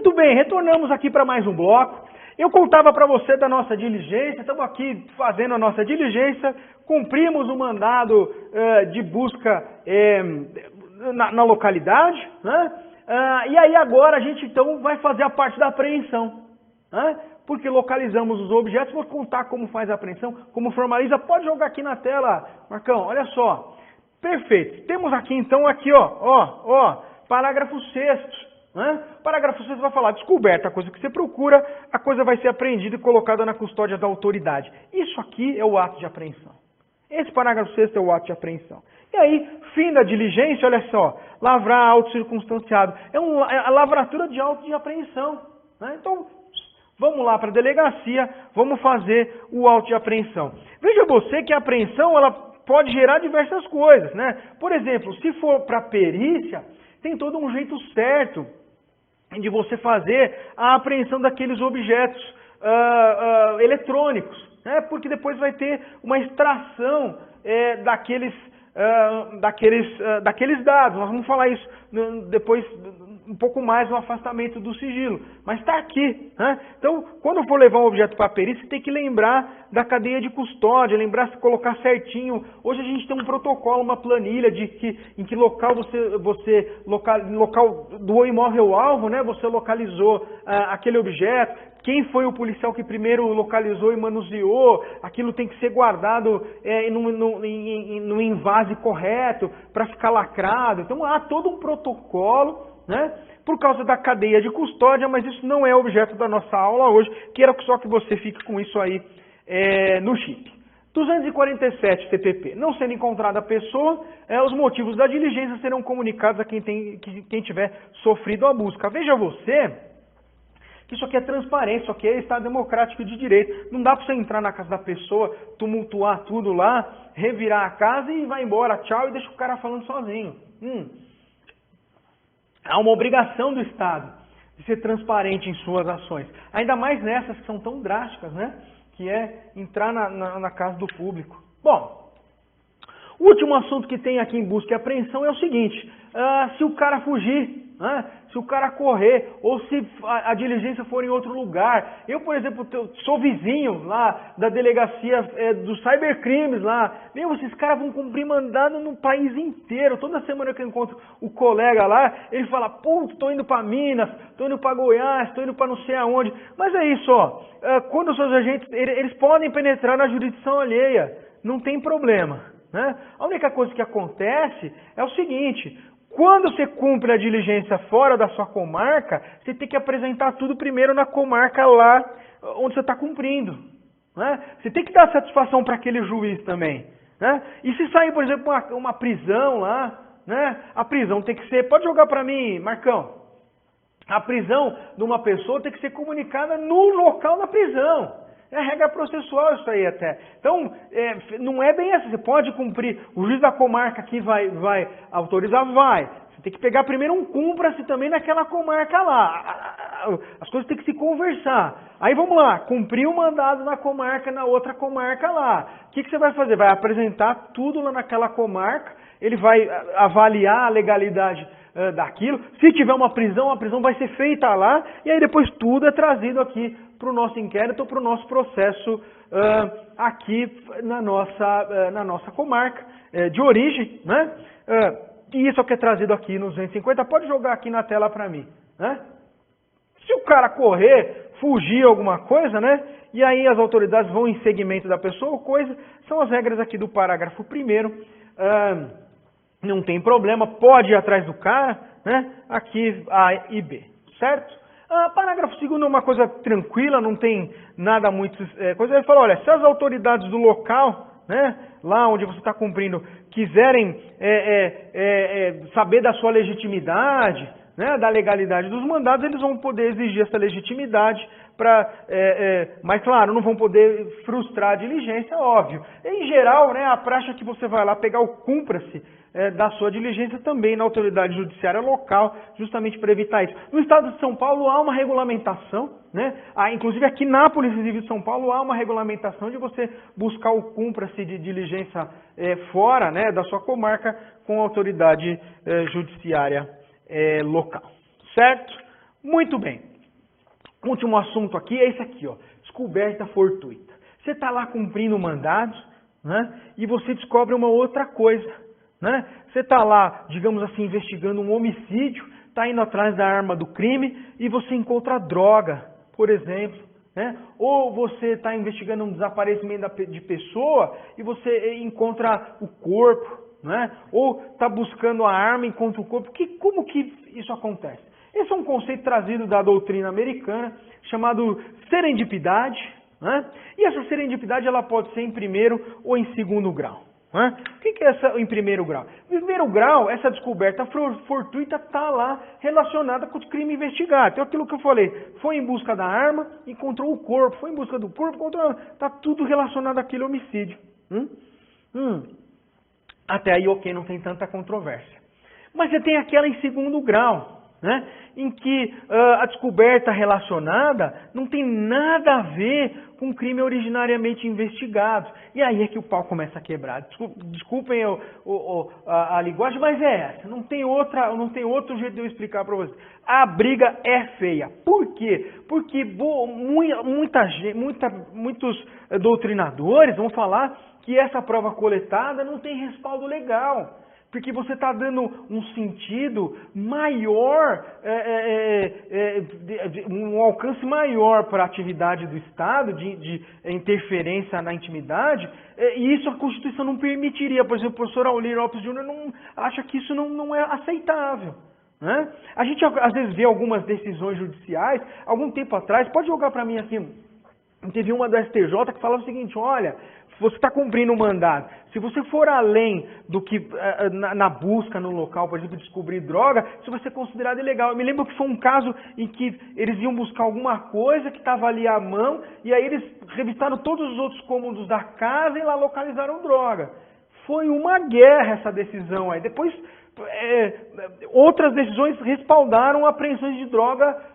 Muito bem, retornamos aqui para mais um bloco. Eu contava para você da nossa diligência, estamos aqui fazendo a nossa diligência, cumprimos o mandado de busca na localidade, né? E aí agora a gente então vai fazer a parte da apreensão, né? Porque localizamos os objetos, vou contar como faz a apreensão, como formaliza. Pode jogar aqui na tela, Marcão, olha só. Perfeito. Temos aqui então, parágrafo 6º. Né? Parágrafo 6º vai falar, descoberta a coisa que você procura, a coisa vai ser apreendida e colocada na custódia da autoridade. Isso aqui é o ato de apreensão. Esse parágrafo 6º é o ato de apreensão. E aí, fim da diligência, olha só, lavrar auto circunstanciado. É a lavratura de auto de apreensão. Né? Então, vamos lá para a delegacia, vamos fazer o auto de apreensão. Veja você que a apreensão ela pode gerar diversas coisas. Né? Por exemplo, se for para perícia, tem todo um jeito certo de você fazer a apreensão daqueles objetos eletrônicos, né? Porque depois vai ter uma extração daqueles dados. Nós vamos falar isso depois um pouco mais no afastamento do sigilo, mas está aqui, né? Então, quando for levar um objeto para a perícia, você tem que lembrar da cadeia de custódia, lembrar se colocar certinho. Hoje a gente tem um protocolo, uma planilha em que local local do imóvel alvo, né? Você localizou aquele objeto. Quem foi o policial que primeiro localizou e manuseou, aquilo tem que ser guardado no invase correto para ficar lacrado. Então há todo um protocolo, né, por causa da cadeia de custódia, mas isso não é objeto da nossa aula hoje. Quero só que você fique com isso aí no chip. 247 TPP. Não sendo encontrada a pessoa, os motivos da diligência serão comunicados a quem tiver sofrido a busca. Veja você que isso aqui é transparência, isso aqui é Estado democrático de direito. Não dá para você entrar na casa da pessoa, tumultuar tudo lá, revirar a casa e vai embora, tchau, e deixa o cara falando sozinho. Há uma obrigação do Estado de ser transparente em suas ações. Ainda mais nessas que são tão drásticas, né? Que é entrar na casa do público. Bom, o último assunto que tem aqui em busca e apreensão é o seguinte, se o cara fugir, se o cara correr, ou se a diligência for em outro lugar. Eu, por exemplo, sou vizinho lá da delegacia dos cybercrimes lá. Esses caras vão cumprir mandado no país inteiro. Toda semana que eu encontro o colega lá, ele fala, putz, tô indo para Minas, tô indo para Goiás, tô indo para não sei aonde. Mas é isso, ó. Quando os seus agentes, eles podem penetrar na jurisdição alheia. Não tem problema, né? A única coisa que acontece é o seguinte: quando você cumpre a diligência fora da sua comarca, você tem que apresentar tudo primeiro na comarca lá onde você está cumprindo, né? Você tem que dar satisfação para aquele juiz também, né? E se sair, por exemplo, uma prisão lá, né? A prisão tem que ser, pode jogar para mim, Marcão, a prisão de uma pessoa tem que ser comunicada no local da prisão. É regra processual isso aí até. Então, não é bem assim. Você pode cumprir, o juiz da comarca aqui vai autorizar, vai. Você tem que pegar primeiro um cumpra-se também naquela comarca lá. As coisas têm que se conversar. Aí vamos lá, cumprir o mandado na comarca, na outra comarca lá. O que você vai fazer? Vai apresentar tudo lá naquela comarca, ele vai avaliar a legalidade daquilo. Se tiver uma prisão, a prisão vai ser feita lá, e aí depois tudo é trazido aqui para o nosso inquérito, para o nosso processo aqui na nossa comarca de origem, né? E isso aqui é trazido aqui nos 250, pode jogar aqui na tela para mim, né? Se o cara correr, fugir alguma coisa, né? E aí as autoridades vão em segmento da pessoa ou coisa, são as regras aqui do parágrafo 1º, não tem problema, pode ir atrás do cara, né? Aqui A e B, certo? Parágrafo 2º é uma coisa tranquila, não tem nada muito coisa. Ele fala, olha, se as autoridades do local, né, lá onde você está cumprindo, quiserem saber da sua legitimidade, né, da legalidade dos mandados, eles vão poder exigir essa legitimidade, mas claro, não vão poder frustrar a diligência, óbvio. Em geral, né, a praxe é que você vai lá pegar o cumpra-se da sua diligência também na autoridade judiciária local, justamente para evitar isso. No estado de São Paulo há uma regulamentação, né? Inclusive aqui na Polícia Civil de São Paulo há uma regulamentação de você buscar o cumpra-se de diligência fora, né, da sua comarca com a autoridade judiciária local. Certo? Muito bem. último assunto aqui é esse aqui, ó, descoberta fortuita. Você está lá cumprindo mandados, né, e você descobre uma outra coisa. Né? Você está lá, digamos assim, investigando um homicídio, está indo atrás da arma do crime e você encontra droga, por exemplo. Né? Ou você está investigando um desaparecimento de pessoa e você encontra o corpo. Né? Ou está buscando a arma e encontra o corpo. Como que isso acontece? Esse é um conceito trazido da doutrina americana chamado serendipidade. Né? E essa serendipidade ela pode ser em primeiro ou em segundo grau. Né? O que é essa em primeiro grau? Em primeiro grau, essa descoberta fortuita está lá relacionada com o crime investigado. Então aquilo que eu falei, foi em busca da arma, encontrou o corpo, foi em busca do corpo, encontrou... Está tudo relacionado àquele homicídio. Até aí, ok, não tem tanta controvérsia. Mas você tem aquela em segundo grau, né? Em que a descoberta relacionada não tem nada a ver com o crime originariamente investigado. E aí é que o pau começa a quebrar. Desculpem a linguagem, mas é essa. Não tem outro jeito de eu explicar para vocês. A briga é feia. Por quê? Porque muitos doutrinadores vão falar que essa prova coletada não tem respaldo legal. Porque você está dando um sentido maior, um alcance maior para a atividade do Estado, de interferência na intimidade, e isso a Constituição não permitiria. Por exemplo, o professor Aulir Lopes Júnior acha que isso não é aceitável. Né? A gente às vezes vê algumas decisões judiciais, algum tempo atrás, pode jogar para mim aqui, teve uma do STJ que falava o seguinte, olha, você está cumprindo um mandado. Se você for além do que na busca no local, por exemplo, descobrir droga, isso vai ser considerado ilegal. Eu me lembro que foi um caso em que eles iam buscar alguma coisa que estava ali à mão, e aí eles revistaram todos os outros cômodos da casa e lá localizaram droga. Foi uma guerra essa decisão aí. Depois, outras decisões respaldaram apreensões de droga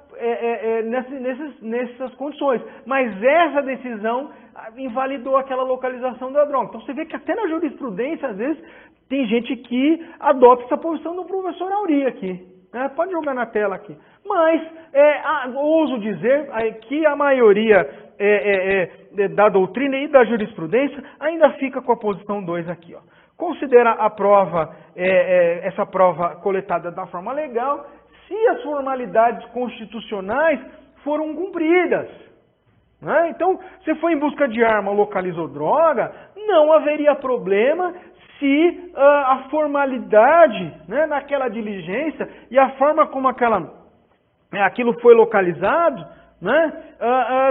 nessas condições. Mas essa decisão invalidou aquela localização da droga. Então você vê que até na jurisprudência, às vezes, tem gente que adota essa posição do professor Auri aqui. Né? Pode jogar na tela aqui. Mas ouso dizer que a maioria da doutrina e da jurisprudência ainda fica com a posição 2 aqui. Ó. Considera a prova, essa prova coletada da forma legal, se as formalidades constitucionais foram cumpridas. Né? Então, você foi em busca de arma, localizou droga, não haveria problema se a formalidade, né, naquela diligência e a forma como aquilo foi localizado, né,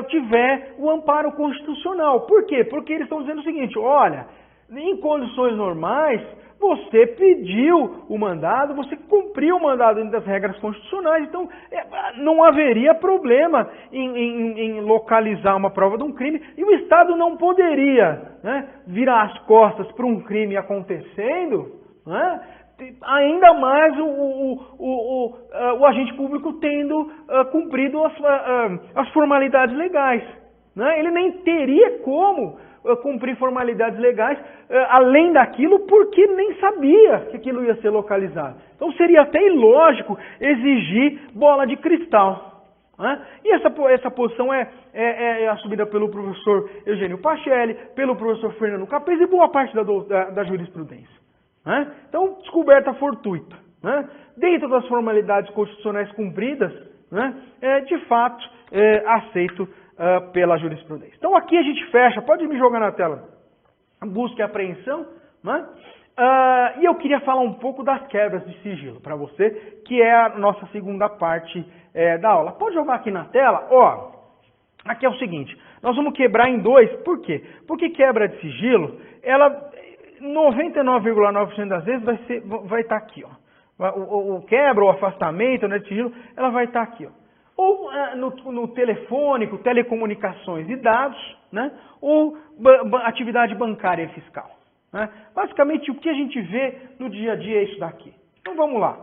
tiver o amparo constitucional. Por quê? Porque eles estão dizendo o seguinte, olha, em condições normais, você pediu o mandado, você cumpriu o mandado dentro das regras constitucionais, então não haveria problema em localizar uma prova de um crime e o Estado não poderia, né, virar as costas para um crime acontecendo, né, ainda mais o agente público tendo cumprido as formalidades legais. Né, ele nem teria como cumprir formalidades legais, além daquilo, porque nem sabia que aquilo ia ser localizado. Então seria até ilógico exigir bola de cristal. Né? E essa posição é assumida pelo professor Eugênio Pacelli, pelo professor Fernando Capês e boa parte da jurisprudência. Né? Então, descoberta fortuita. Né? Dentro das formalidades constitucionais cumpridas, né, de fato, aceito pela jurisprudência. Então aqui a gente fecha, pode me jogar na tela, busca e apreensão, né? E eu queria falar um pouco das quebras de sigilo para você, que é a nossa segunda parte da aula. Pode jogar aqui na tela, ó, aqui é o seguinte, nós vamos quebrar em dois, por quê? Porque quebra de sigilo, ela 99,9% das vezes vai estar aqui, ó. O quebra, o afastamento, né, de sigilo, ela vai estar aqui, ó. Ou no telefônico, telecomunicações e dados, né? Ou atividade bancária e fiscal. Né? Basicamente, o que a gente vê no dia a dia é isso daqui. Então, vamos lá.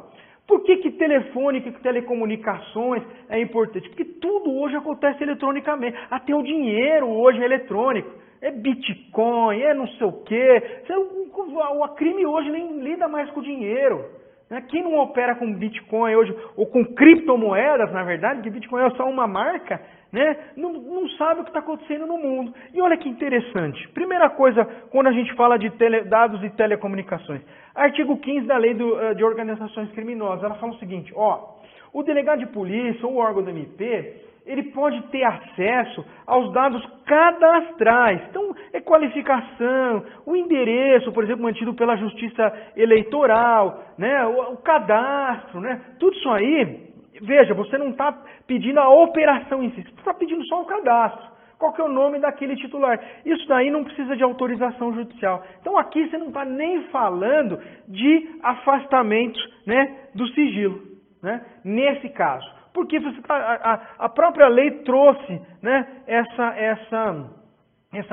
Por que telefônica e telecomunicações é importante? Porque tudo hoje acontece eletronicamente. Até o dinheiro hoje é eletrônico. É Bitcoin, é não sei o quê. O crime hoje nem lida mais com o dinheiro. Né? Quem não opera com Bitcoin hoje, ou com criptomoedas, na verdade, que Bitcoin é só uma marca, né? Não sabe o que está acontecendo no mundo. E olha que interessante. Primeira coisa, quando a gente fala de dados e telecomunicações. Artigo 15 da Lei de Organizações Criminosas, ela fala o seguinte, ó, o delegado de polícia ou o órgão do MP, ele pode ter acesso aos dados cadastrais. Então, é qualificação, o endereço, por exemplo, mantido pela Justiça Eleitoral, né, o cadastro, né, tudo isso aí. Veja, você não está pedindo a operação em si, você está pedindo só o cadastro. Qual que é o nome daquele titular? Isso daí não precisa de autorização judicial. Então aqui você não está nem falando de afastamento, né, do sigilo, né, nesse caso. Porque você a própria lei trouxe, né, essa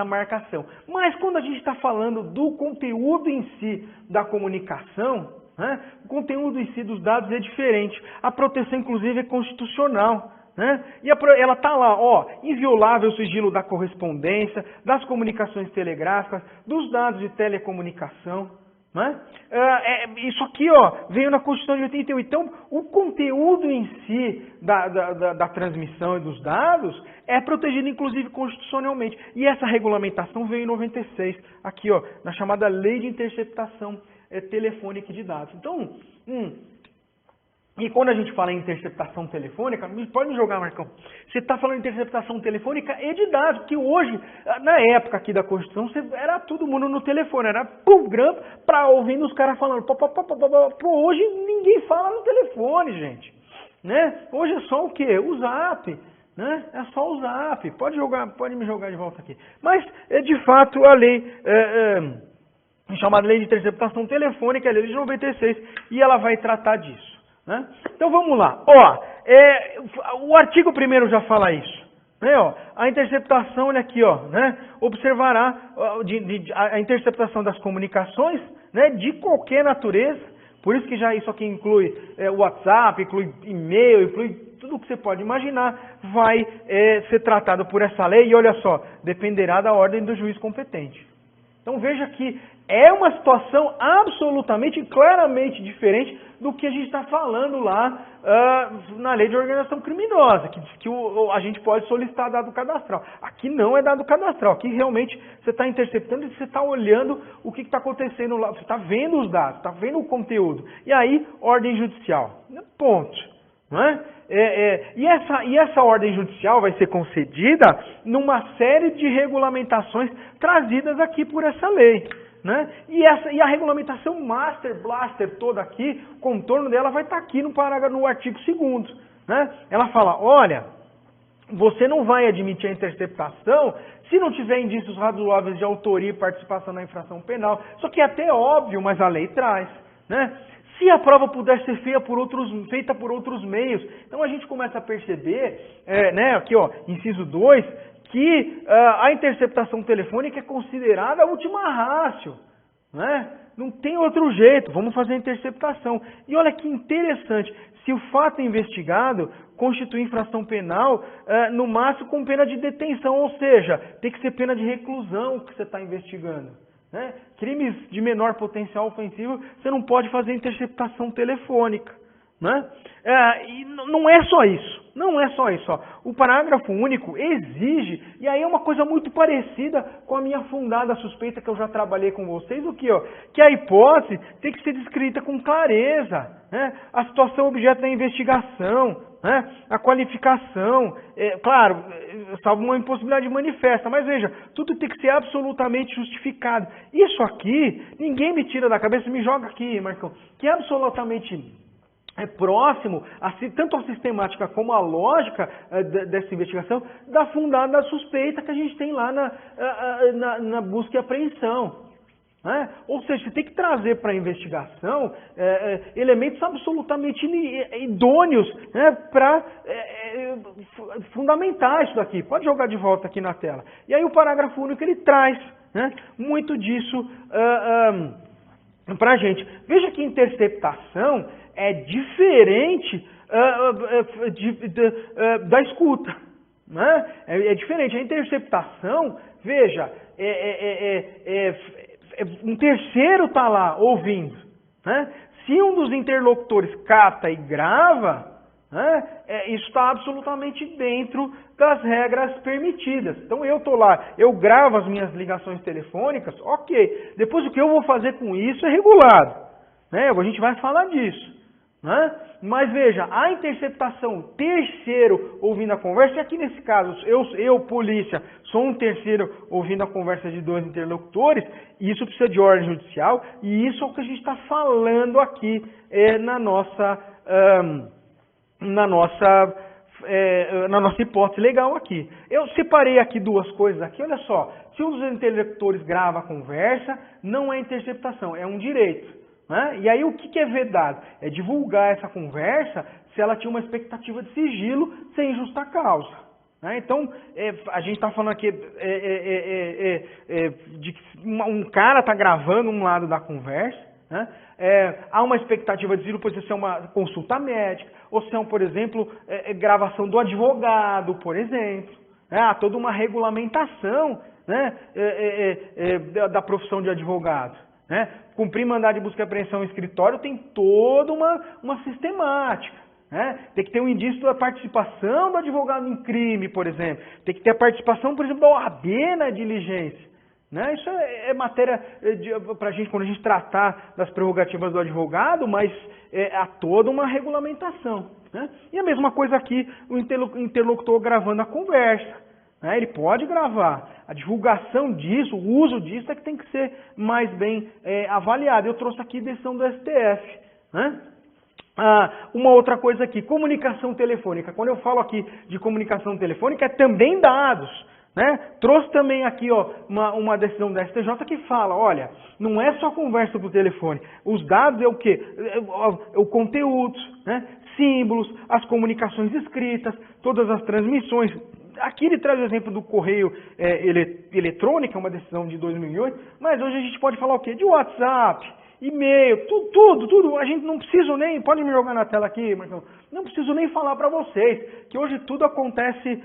marcação. Mas quando a gente está falando do conteúdo em si da comunicação, né, o conteúdo em si dos dados é diferente. A proteção, inclusive, é constitucional. Né? E ela está lá, ó, inviolável o sigilo da correspondência, das comunicações telegráficas, dos dados de telecomunicação. Né? Isso aqui, ó, veio na Constituição de 88. Então, o conteúdo em si da transmissão e dos dados é protegido, inclusive, constitucionalmente. E essa regulamentação veio em 96, aqui, ó, na chamada Lei de Interceptação Telefônica de Dados. Então, e quando a gente fala em interceptação telefônica, pode me jogar, Marcão, você está falando de interceptação telefônica e de dados, porque hoje, na época aqui da Constituição, era todo mundo no telefone, era programa para ouvindo os caras falando, pô, hoje ninguém fala no telefone, gente, né? Hoje é só o quê? O Zap, né? É só o Zap, pode me jogar de volta aqui. Mas, de fato, a lei... chamada Lei de Interceptação Telefônica, a Lei de 96, e ela vai tratar disso. Né? Então vamos lá. Ó, o artigo 1º já fala isso. Né? Ó, a interceptação, olha aqui, ó, né? Observará a interceptação das comunicações, né? De qualquer natureza. Por isso que já isso aqui inclui WhatsApp, inclui e-mail, inclui tudo o que você pode imaginar, vai ser tratado por essa lei e olha só, dependerá da ordem do juiz competente. Então veja que é uma situação absolutamente, claramente diferente do que a gente está falando lá na Lei de Organização Criminosa, que diz que a gente pode solicitar dado cadastral. Aqui não é dado cadastral, aqui realmente você está interceptando e você está olhando o que está acontecendo lá, você está vendo os dados, está vendo o conteúdo. E aí, ordem judicial. Ponto. Não é? E essa ordem judicial vai ser concedida numa série de regulamentações trazidas aqui por essa lei. Né? E a regulamentação Master Blaster toda aqui, o contorno dela vai estar aqui no artigo 2º. Né? Ela fala, olha, você não vai admitir a interceptação se não tiver indícios razoáveis de autoria e participação na infração penal. Isso aqui é até óbvio, mas a lei traz. Né? Se a prova puder ser feita por outros meios. Então a gente começa a perceber, né, aqui ó, inciso 2, que a interceptação telefônica é considerada a última ratio. Né? Não tem outro jeito, vamos fazer a interceptação. E olha que interessante, se o fato investigado constitui infração penal, no máximo com pena de detenção, ou seja, tem que ser pena de reclusão que você está investigando. Né? Crimes de menor potencial ofensivo, você não pode fazer interceptação telefônica. Né? E não é só isso. Não é só isso. Ó. O parágrafo único exige, e aí é uma coisa muito parecida com a minha fundada suspeita que eu já trabalhei com vocês, o que? Ó, que a hipótese tem que ser descrita com clareza. Né? A situação objeto da investigação, né? A qualificação, claro, salvo uma impossibilidade manifesta, mas veja, tudo tem que ser absolutamente justificado. Isso aqui, ninguém me tira da cabeça, me joga aqui, Marcão, que é absolutamente próximo, tanto a sistemática como a lógica dessa investigação, da fundada suspeita que a gente tem lá na busca e apreensão. Né? Ou seja, você tem que trazer para a investigação elementos absolutamente idôneos, né, para fundamentar isso daqui. Pode jogar de volta aqui na tela. E aí o parágrafo único ele traz, né, muito disso para a gente. Veja que interceptação é diferente da escuta. Né? É diferente. A interceptação, veja, um terceiro está lá ouvindo. Né? Se um dos interlocutores capta e grava, né, isso está absolutamente dentro das regras permitidas. Então eu estou lá, eu gravo as minhas ligações telefônicas, ok. Depois o que eu vou fazer com isso é regulado. Né? A gente vai falar disso. Né? Mas veja, a interceptação, terceiro ouvindo a conversa, e aqui nesse caso, eu, polícia, sou um terceiro ouvindo a conversa de dois interlocutores, isso precisa de ordem judicial, e isso é o que a gente está falando aqui na nossa hipótese legal aqui. Eu separei aqui duas coisas aqui, olha só, se um dos interlocutores grava a conversa, não é interceptação, é um direito. Né? E aí o que é vedado? É divulgar essa conversa se ela tinha uma expectativa de sigilo sem justa causa. Né? Então, a gente está falando aqui de que um cara está gravando um lado da conversa, né? Há uma expectativa de sigilo, por exemplo, se é uma consulta médica, ou se é, por exemplo, gravação do advogado, por exemplo. Há toda uma regulamentação, né, da profissão de advogado. Né? Cumprir mandado de busca e apreensão em escritório tem toda uma sistemática. Né? Tem que ter um indício da participação do advogado em crime, por exemplo. Tem que ter a participação, por exemplo, da OAB na diligência. Né? Isso é matéria para a gente, quando a gente tratar das prerrogativas do advogado, mas há toda uma regulamentação. Né? E a mesma coisa aqui, o interlocutor gravando a conversa. Né? Ele pode gravar. A divulgação disso, o uso disso é que tem que ser mais bem avaliado. Eu trouxe aqui a decisão do STF. Né? Uma outra coisa aqui, comunicação telefônica. Quando eu falo aqui de comunicação telefônica, é também dados. Né? Trouxe também aqui uma decisão da STJ que fala, olha, não é só conversa por telefone. Os dados é o quê? O conteúdo, né? Símbolos, as comunicações escritas, todas as transmissões. Aqui ele traz o exemplo do correio eletrônico, uma decisão de 2008, mas hoje a gente pode falar o quê? De WhatsApp, e-mail, tudo. A gente não precisa nem, pode me jogar na tela aqui, Marcão, não preciso nem falar para vocês, que hoje tudo acontece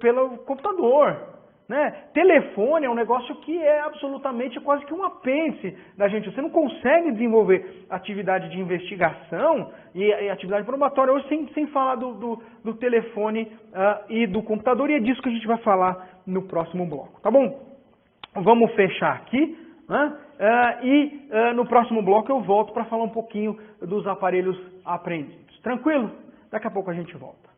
pelo computador. Né? Telefone é um negócio que é absolutamente quase que um apêndice da gente. Você não consegue desenvolver atividade de investigação e atividade probatória hoje sem falar do telefone e do computador, e é disso que a gente vai falar no próximo bloco. Tá bom? Vamos fechar aqui. Né? No próximo bloco eu volto para falar um pouquinho dos aparelhos apreendidos. Tranquilo? Daqui a pouco a gente volta.